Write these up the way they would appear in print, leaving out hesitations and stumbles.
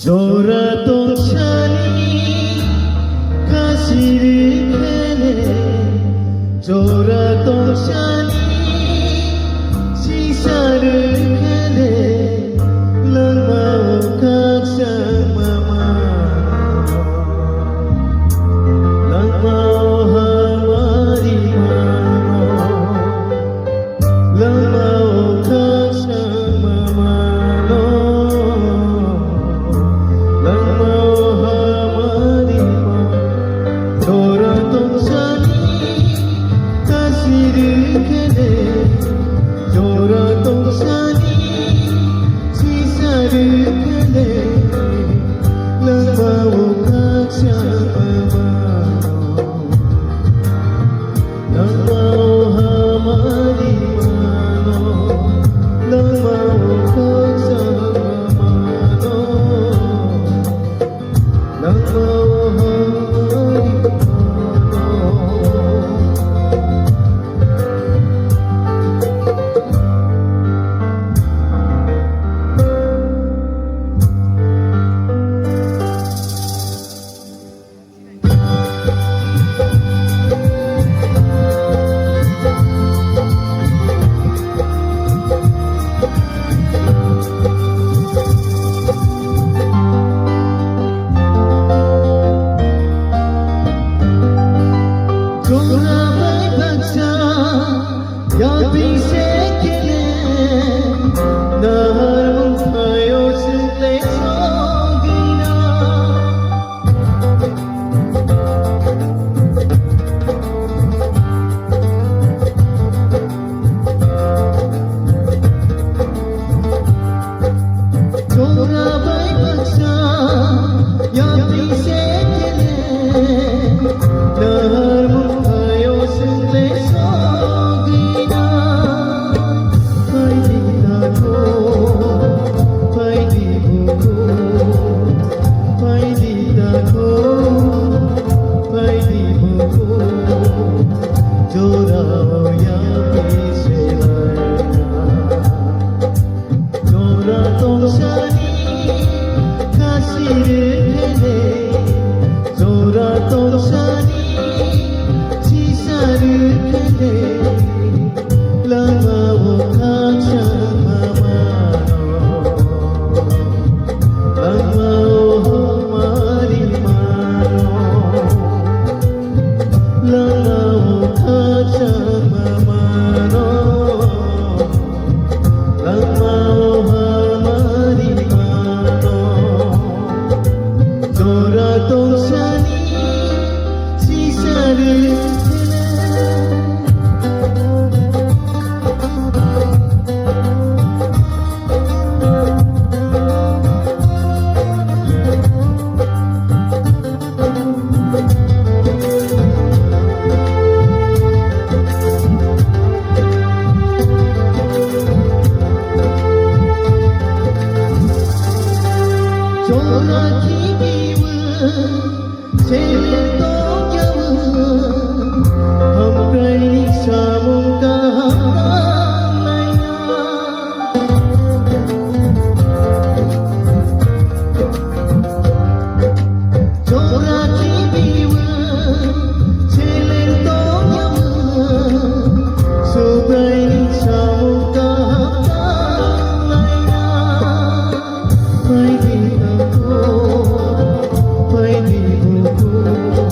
졸았던 찬이 가시를 캐네 졸았던 찬이 시사를 캐네 랑마오 각상마마 랑마오 하마리마노 랑마오 각상마마노 졸았던 산이 가시를 캐네 졸았던 산이 시사를 캐네 랑마오 각상마마노 랑마오 하마리마노 랑마오 각상마마노 랑마오 돌아발 박사 옆이 새끼네 나를 봐요 슬레 속이나 돌아발 박사 옆이 새끼네 나를 졸았던 산이 가시를 캐네 졸았던 산이 시사를 캐네 랑마오 각상마마노 랑마오 하마리마노 랑마오 각상마마노 랑마오 졸았던 산이 시사를 캐네 졸았기 비운 제일 또겨운 험가이 사문가 나야 졸았기 비운 제일 또겨운 소가이 사문가 나야 Vai đi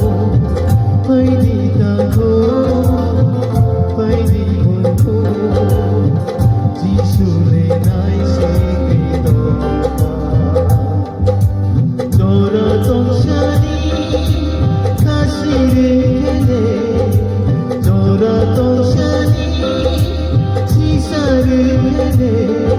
খেলে